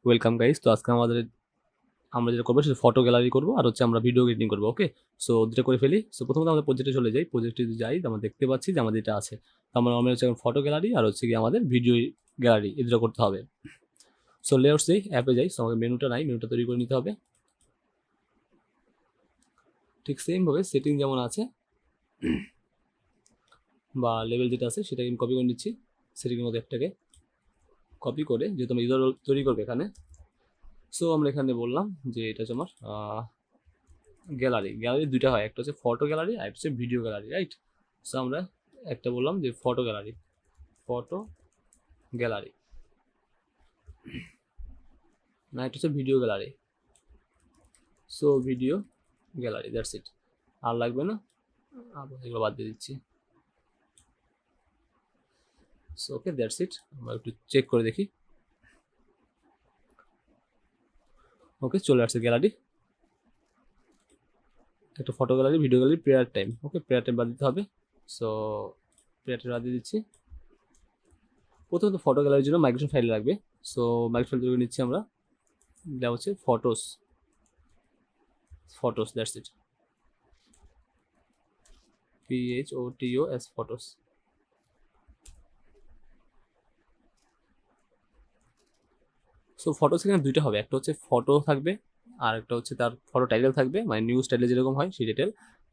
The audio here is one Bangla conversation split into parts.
Welcome guys. তো আজকে আমরা যেটা করবো সেটা ফটো গ্যালারি করবো আর হচ্ছে আমরা ভিডিও এডিটিং করবো। ওকে, সো দুটো করে ফেলি। সো প্রথমত আমরা প্রজেক্টে চলে যাই। প্রজেক্টে যাই, আমরা দেখতে পাচ্ছি যে আমাদের এটা আছে। তো আমরা নর্মালি হচ্ছে ফটো গ্যালারি আর হচ্ছে কি আমাদের ভিডিও গ্যালারি এই দুটো করতে হবে। সো লেআউটস যাই, অ্যাপে যাই। সো আমাদের মেনুটা নাই, মেনুটা তৈরি করে নিতে হবে। ঠিক সেম ভাবে সেটিং যেমন আছে বা লেভেল যেটা আছে সেটাকে আমি কপি করে নিচ্ছি। সেটিংয়ের মধ্যে একটাকে কপি করে, যেহেতু আমরা ইউজার তৈরি করবো এখানে, সো আমরা এখানে বললাম যে এটা হচ্ছে আমার গ্যালারি। গ্যালারি দুইটা হয়, একটা হচ্ছে ফটো গ্যালারি আর একটা হচ্ছে ভিডিও গ্যালারি, রাইট? সো আমরা একটা বললাম যে ফটো গ্যালারি, ফটো গ্যালারি, না এটা হচ্ছে video gallery. So video gallery, that's it. আর লাগবে না, আবার এগুলো বাদ দিয়ে দিচ্ছি। So okay, that's it. আমরা একটু চেক করে দেখি। ওকে, চলে আসছে গ্যালারি, একটা photo gallery, video gallery, prayer time. Okay, prayer time বাদ দিতে হবে। সো প্রেয়ার টাইম বাদ দিয়ে দিচ্ছি। প্রথমত ফটো গ্যালারির জন্য মাইগ্রেশন ফাইল লাগবে। সো মাইগ্রেশন ফাইল তৈরি করে নিচ্ছি আমরা। এটা হচ্ছে photos, photos, that's it. PHOTOS, photos. So photos এখানে দুইটা হবে, একটা হচ্ছে ফটো থাকবে আর একটা হচ্ছে তার ফটো টাইটেল থাকবে, মানে নিউজ টাইটেল যেরকম হয় সেই টাইটেল।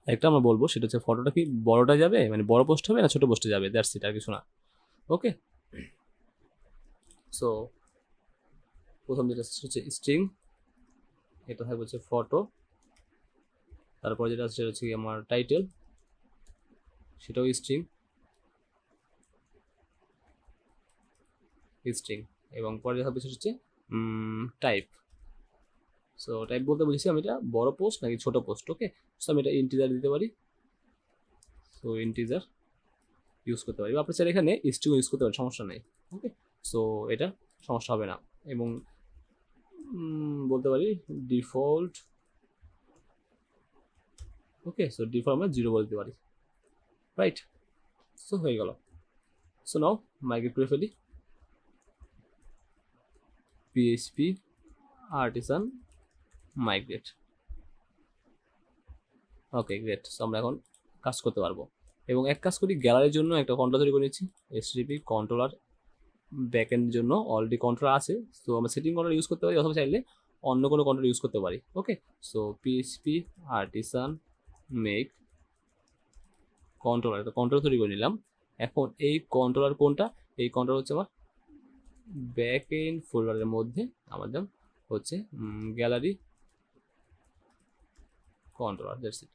একটা আমরা বলবো সেটা হচ্ছে ফটোটা কি বড়টা যাবে, মানে বড় পোস্ট হবে না ছোট পোস্টে যাবে, দ্যাটস ইট, আর কিছু না। ওকে, সো প্রথম যেটা হচ্ছে স্ট্রিং, এটা থাকবে হচ্ছে ফটো। তারপর যেটা আছে সেটা হচ্ছে আমার টাইটেল, সেটাও স্ট্রিং, স্ট্রিং। এবং পরে যেটা থাকবে সেটা হচ্ছে টাইপ। সো টাইপ বলতে বুঝেছি আমি এটা বড় পোস্ট নাকি ছোট পোস্ট। ওকে, সো আমি এটা ইন্টিজার দিতে পারি। সো ইন্টিজার ইউজ করতে পারি, বা আপনি চাইলে এখানে স্ট্রিং ইউজ করতে পারেন, সমস্যা নেই। ওকে, সো এটা সমস্যা হবে না। এবং বলতে পারি ডিফল্ট। ওকে, সো ডিফল্ট আমরা 0 বলতে পারি, রাইট? সো হয়ে গেল। সো নাও মাইগ্রেট করে ফেলি। PHP artisan migrate. Okay, great. So আমরা এখন কাজ করতে পারবো। এবং এক কাজ করি, গ্যালারির জন্য একটা কন্ট্রোল তৈরি করে নিচ্ছি। HTTP কন্ট্রোলার, ব্যাকএন্ডের জন্য অলরেডি কন্ট্রোল আছে। সো আমরা সেটিং কন্ট্রোল ইউজ করতে পারি, অথবা চাইলে অন্য কোনো কন্ট্রোল ইউজ করতে পারি। Okay, so PHP artisan make controller, একটা কন্ট্রোল তৈরি করে নিলাম। এখন এই কন্ট্রোলার কোনটা? এই কন্ট্রোল হচ্ছে আমার ব্যাকএন্ড ফোল্ডারের মধ্যে আমাদের হচ্ছে gallery controller, that's it.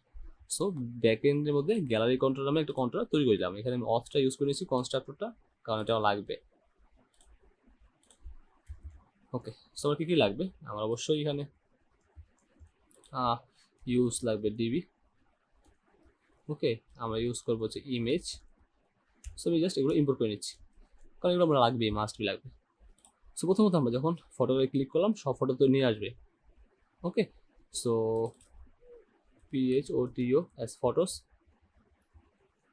So ব্যাকএন্ডের মধ্যে গ্যালারি কন্ট্রোল আমি একটা কন্ট্রোলার তৈরি করে দিলাম। এখানে আমি অথটা ইউজ করে নিয়েছি, কনস্ট্রাক্টরটা, কারণ এটা লাগবে। ওকে, সো আমার কি লাগবে? আমার অবশ্যই এখানে ইউজ লাগবে ডিবি। ওকে, আমরা ইউজ করবো হচ্ছে ইমেজ। সো আমি জাস্ট এগুলো ইম্পোর্ট করে নিচ্ছি, কারণ এগুলো আমরা লাগবে, মাস্ট বি লাগবে। সো প্রথমত আমরা যখন ফটোতে ক্লিক করলাম সব ফটো তো নিয়ে আসবে। Okay, so PHOTO photos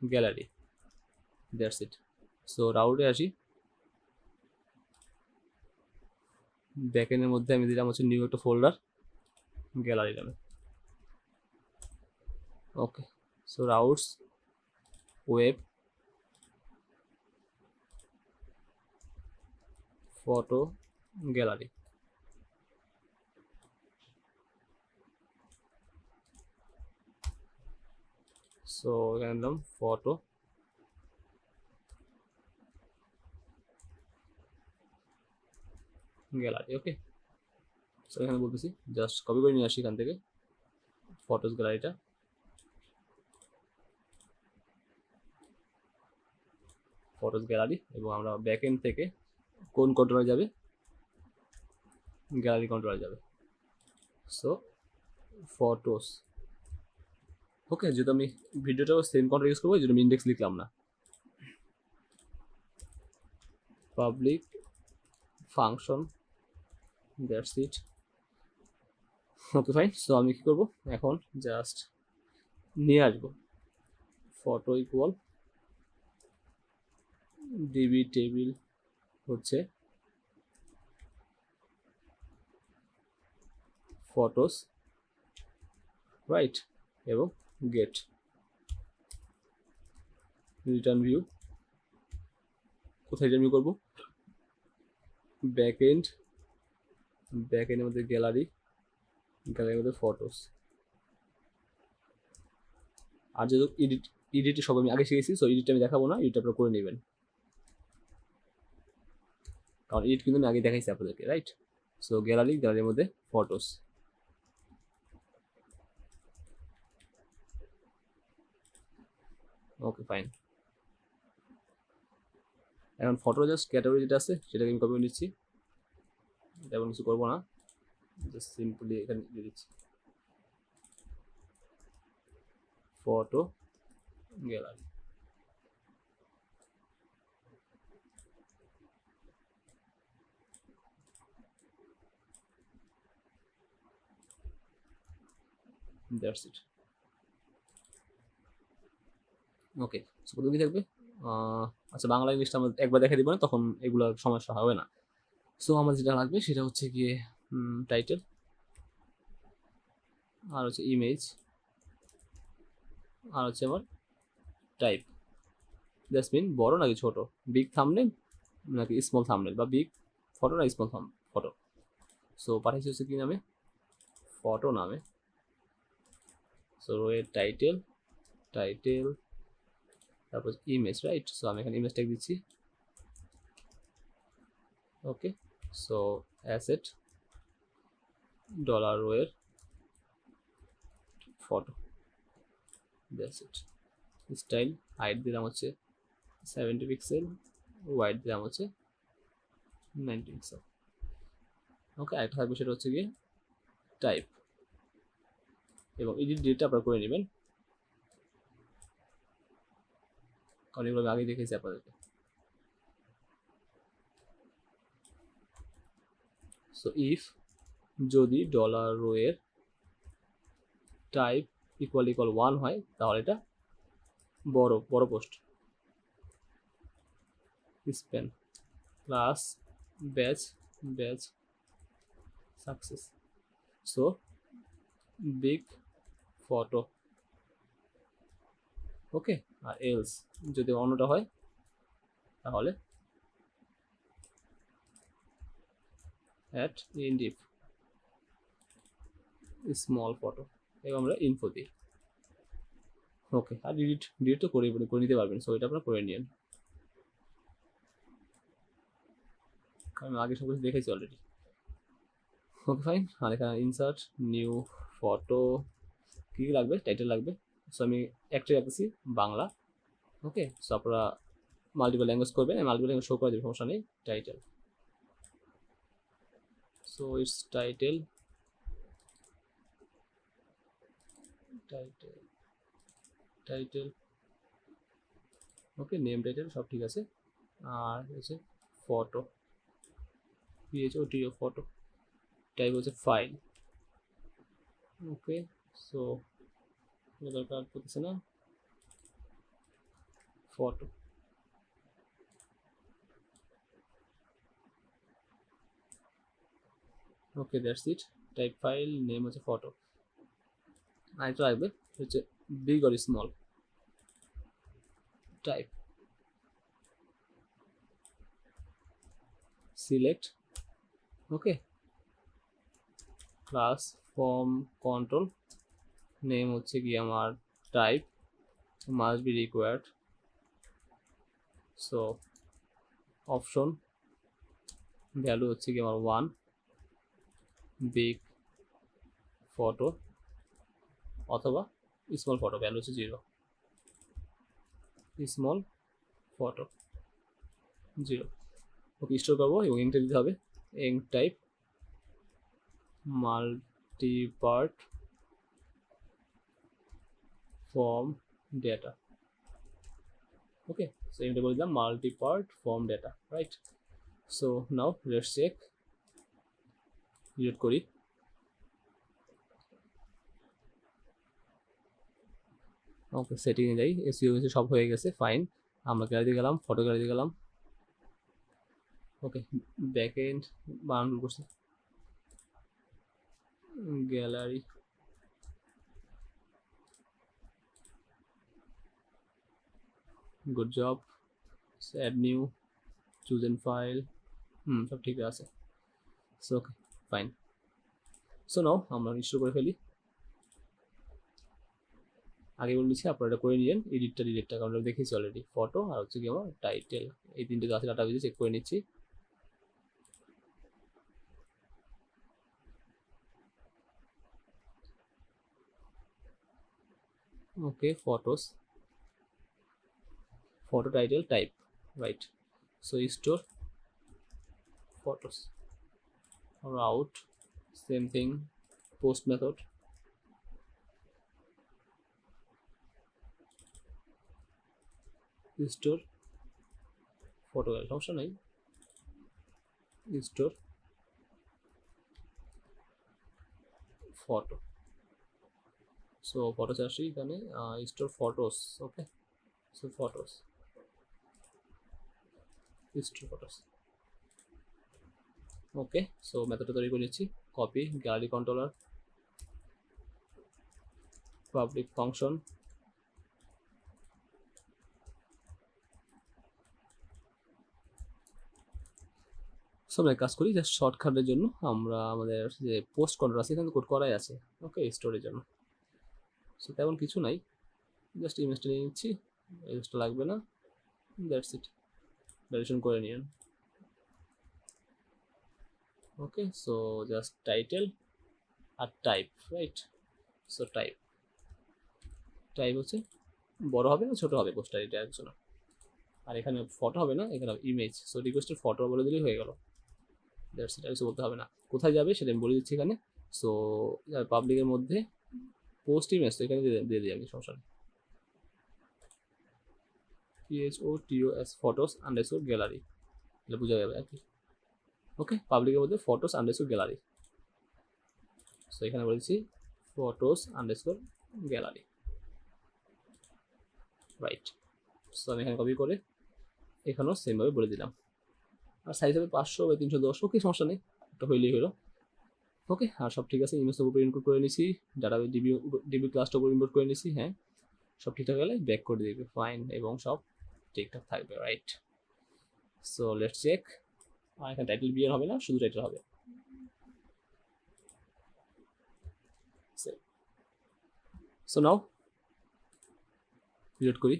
gallery, that's it. So রাউটে আসি, ব্যাকএন্ডের মধ্যে আমি দিলাম হচ্ছে নিউ একটা ফোল্ডার গ্যালারি নামে। Okay, so routes web photo gallery. So এখানে দিলাম ফটো গ্যালারি। ওকে, সো এখানে বলতেছি জাস্ট কপি করে নিয়ে আসি এখান থেকে ফটোস গ্যালারিটা, ফটোস গ্যালারি। এবং আমরা ব্যাকএন্ড থেকে কোন কন্ট্রোলার যাবে? গ্যালারি কন্ট্রোলার যাবে। So photos. ওকে, যেহেতু আমি ভিডিওটাও সেম কন্ট্রোল ইউজ করবো, এই জন্য আমি ইন্ডেক্স লিখলাম না, public function, that's it. Okay fine. So আমি কি করবো এখন, জাস্ট নিয়ে আসবো ফটো ইকুয়াল ডিবি টেবিল হচ্ছে photos, রাইট, এবং get return view। কোথায় রিটার্ন ভিউ করবো? ব্যাকএন্ড, ব্যাকএন্ডের মধ্যে গ্যালারি, গ্যালারির মধ্যে ফটোস। আর যেহেতু এডিট সব আমি আগে শিখেছি, সো এডিট আমি দেখাবো না, এডিট আপনারা করে নেবেন, কারণ এডিট কিন্তু আমি আগে দেখাইছি আপনাদেরকে, রাইট। সো গ্যালারি, গ্যালারির মধ্যে ফটোস। Okay fine. এখন ফটো জাস্ট ক্যাটাগরি যেটা আছে সেটাকে আমি কপি করে নিচ্ছি, তেমন কিছু করবো না, জাস্ট সিম্পলি এখানে দিয়ে দিচ্ছি photo gallery. That's it. Okay, so প্রথমে কি থাকবে? আচ্ছা, বাংলা ইংলিশটা আমরা একবার দেখে দিব না, তখন এগুলোর সমস্যা হবে না। সো আমার যেটা লাগবে সেটা হচ্ছে গিয়ে টাইটেল, আর হচ্ছে ইমেজ, আর হচ্ছে আমার টাইপ। দ্যাটস মিন বড় নাকি ছোট, বিগ থাম্বনেল নাকি স্মল থাম্বনেল, বা বিগ ফটো না স্মল ফটো। সো পাঠাইছি হচ্ছে কি নামে? ফটো নামে। সো রোয়ের টাইটেল, টাইটেল, তারপর ইমেজ, রাইট। সো আমি এখানে ইমেজ ট্যাগ দিচ্ছি। ওকে, সো অ্যাসেট ডলার রোয়ের photo, that's it. Style height দিলাম হচ্ছে 70 পিক্সেল, ওয়াইড দিলাম হচ্ছে 90 পিক্সেল। ওকে, আরেকটা থাকবে সেটা হচ্ছে গিয়ে টাইপ, এবং এডিট ডেটটা আপনারা করে নেবেন, কারণ এগুলো আমি আগে দেখেছি আপনাদেরকে। সো ইফ, যদি ডলার রো এর টাইপ ইকুয়াল 1 হয়, তাহলে এটা বড় বড় post. Span class badge, badge success. So big photo. Okay, আর এলস যদি অন্যটা হয় তাহলে অ্যাট ইনডিপ স্মল ফটো, এবং আমরা ইনফো দিই। ওকে, আর ডিলিট তো করে নিতে পারবেন, সো এটা আপনারা করে নিন, কারণ আগে সব কিছু দেখেছি অলরেডি। ওকে ফাইন। আর এখানে ইনসার্ট নিউ ফটো, কী কী লাগবে? টাইটেল লাগবে, সো আমি একটাই রাখতেছি বাংলা। ওকে, সো আপনারা মাল্টিপল ল্যাঙ্গুয়েজ করবেন, মাল্টিপল ল্যাঙ্গুয়েজ শো করে দেবে, সমস্যা নেই। Title, so it's title, title, title. Okay, name title সব ঠিক আছে। আর হচ্ছে ফটো, PHOTO ফটো, টাইপ হচ্ছে ফাইল। ওকে, সো দরকার পড়তেছে না, photo. Okay, that's it. Type file, name হচ্ছে ফটো। আরেকটা লাগবে হচ্ছে big or small, type, select. Okay, class form control, name হচ্ছে কি আমার type, must be required. So option value হচ্ছে কি আমার 1, বিগ ফটো অথবা স্মল ফটো, ভ্যালু হচ্ছে 0, স্মল ফটো 0। ওকে, স্টোর করবো এবং ইংটা দিতে হবে, enctype multipart form data. Okay, so এটা বলে দিলাম multipart form data, right. So now let's check, read করি। ওকে, সেটিংয়ে যাই, এসইও সব হয়ে গেছে, ফাইন। আমরা গ্যালারিতে গেলাম, ফটো গ্যালারিতে গেলাম। ওকে, ব্যাক এন্ড বানানো করছি, gallery, good job, add new, choose an file, সব ঠিক আছে। So okay fine. So now আমরা ইনস্টল করে ফেলি। আগে বলে দিচ্ছি আপনারা এটা করে নিলেন, এডিটটা ডিলিটটা, কারণ আমরা দেখেছি অলরেডি। ফটো আর হচ্ছে কি আমার টাইটেল, এই তিনটে আছে ডাটা বেজে চেক করে নিচ্ছি। ওকে, photos, photo title type, right? So store photos, route, same thing, post method, store photo, সমস্যা নাই, store photo, so photos আসি এখানে, store photos, okay, so photos, store photos, okay, so মেথডটা তৈরি করে নিচ্ছি। Copy gallery controller, public function, সব এক কাজ করি, জাস্ট শর্টকাটের জন্য আমরা আমাদের যে পোস্ট কন্ট্রোল আছে এখানে কোড করাই আছে, ওকে, স্টোরের জন্য। সো তেমন কিছু নাই, জাস্ট ইমেজটা নিয়ে নিচ্ছি, ইমেজটা লাগবে না, দ্যাটস ইট, ভ্যালিডেশন করে নিন। ওকে, সো জাস্ট টাইটেল আর টাইপ, রাইট? সো টাইপ হচ্ছে বড় হবে না ছোট হবে পোস্টার, এটা একজন। আর এখানে ফটো হবে না, এখানে ইমেজ, সো রিকোয়েস্টের ফটো বলে দিলেই হয়ে গেল, দ্যাটস ইট, আর কিছু বলতে হবে না। কোথায় যাবে সেটা আমি বলে দিচ্ছি এখানে। সো পাবলিকের মধ্যে পোস্ট ইমেজ, তো এখানে দিয়ে দিই আমি, সমস্যা নেই, PHOTOS ফটোস আন্ডারস্কোর গ্যালারি, এটা বোঝা যাবে আর কি। ওকে, পাবলিকের মধ্যে ফটোস আন্ডারস্কোর গ্যালারি, সো এখানে বলেছি photos underscore gallery, right? So আমি এখানে কপি করে এখানেও সেমভাবে বলে দিলাম। আর সাইজ হবে 500 বা 310, ওকে, সমস্যা নেই, একটা হইলেই হলো। ওকে, আর সব ঠিক আছে, ইমেজের উপরে ইনপুট করে নিছি, ডাটা ডিবি ক্লাসটা উপর ইনপুট করে নিছি, হ্যাঁ, সব ঠিকঠাক গেলে ব্যাক করে দিবে, ফাইন, এবং সব ঠিকঠাক থাকবে, রাইট? So let's check. আর এখানে টাইটেল বিয়ার হবে না, শুধু টাইটেল হবে। সো নাও রিলোড করি।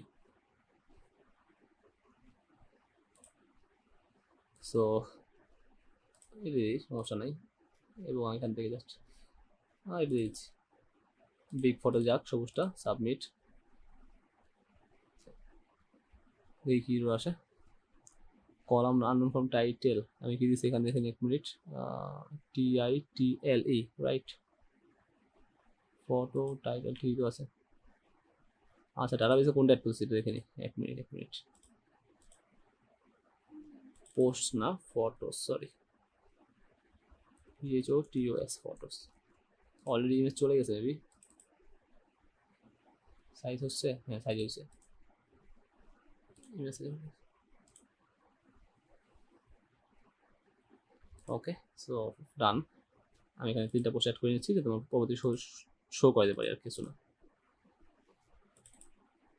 সো এটা সমস্যা নাই, এবং এখান থেকে জাস্ট এটা দিচ্ছি, বিগ ফটো যাক, সবুজটা সাবমিট, দেখি কি আসে। কলাম আননোন ফ্রম টাইটেল, আমি কি দিচ্ছি এখানে দেখেন, 1 minute, TITLE, right? Photo title ঠিক আছে। আচ্ছা, ডাটাবেসে কোনটা অ্যাড করছি দেখে নি, 1 মিনিট, পোস্ট না photos, sorry, PHOTOS photos, already image চলে গেছে মেবি। সাইজ হচ্ছে, হ্যাঁ সাইজ হচ্ছে, ইমেজ। ওকে, সো ডান। আমি এখানে 3টা পোস্ট অ্যাড করে নিচ্ছি, যে তোমার পরবর্তী শো করে দিতে পারি, আর কিছু না।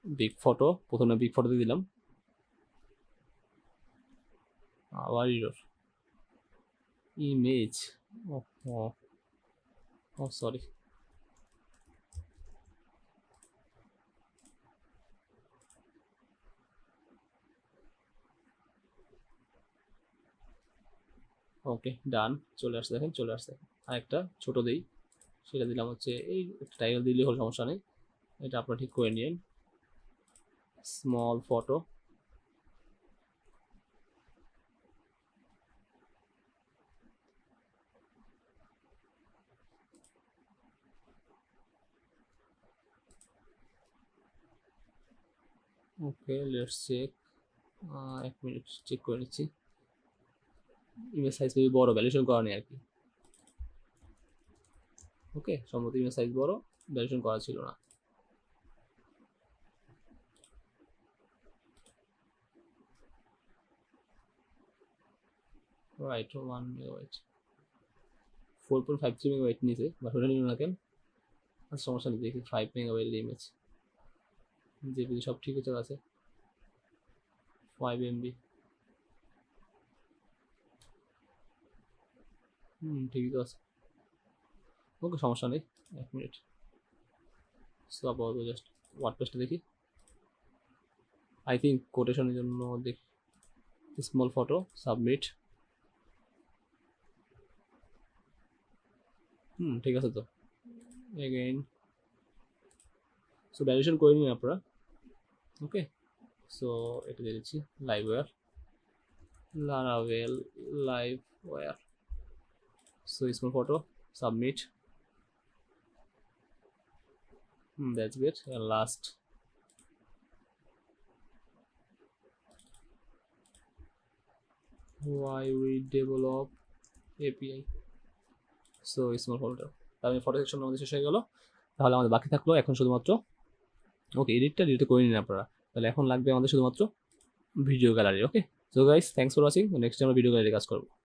বিগ ফটো, প্রথমে বিগ ফটো দিয়ে দিলাম, আবার ইরর, ইমেজ, ও সরি, ওকে ডান, চলে আসছে, দেখেন চলে আসছে। আর একটা ছোট দিই, সেটা দিলাম হচ্ছে এই টাইটেল দিলে হলো, সমস্যা নেই, এটা আপনারা ঠিক করে নিন, small photo, okay, let's check, 1 minute check করে নিচ্ছি, ইমেজ সাইজ খুবই বড়, ভ্যালিডেশন করা নেই আর কি। ওকে, সম্ভবত ইমেজ সাইজ বড়, ভ্যালিডেশন করা ছিল না, রাইট? 1 MB, 4.53 মেগাবাইট নিয়েছে, বাট ওটা নিল না কেন? আচ্ছা সমস্যা নেই, দেখি 5 মেগাবাইটের ইমেজ, জেপিজি সব ঠিক আছে, 5 এমবি, ঠিকই তো আছে। ওকে সমস্যা নেই, 1 মিনিট। সো আপাতত জাস্ট ওয়ার্ডপ্রেসটা দেখি, আই থিঙ্ক কোটেশনের জন্য দেখি, স্মল ফটো সাবমিট, ঠিক আছে তো। এগেইন সো ভ্যালিডেশন করে নিন আপনারা, ওকে। সো এটা দিয়ে দিচ্ছি লাইভওয়্যার, laravel liveware, so small photo submit, that's good. And last why we develop API, so small photo, তাহলে ফটো সেকশন আমাদের শেষ হয়ে গেল। তাহলে আমাদের বাকি থাকলো এখন শুধুমাত্র, ওকে এডিটটা ডিলিট করে নিন আপনারা, তাহলে এখন লাগবে আমাদের শুধুমাত্র video gallery, okay. So guys thanks for watching, next time আমরা ভিডিও গ্যালারি কাজ করবো।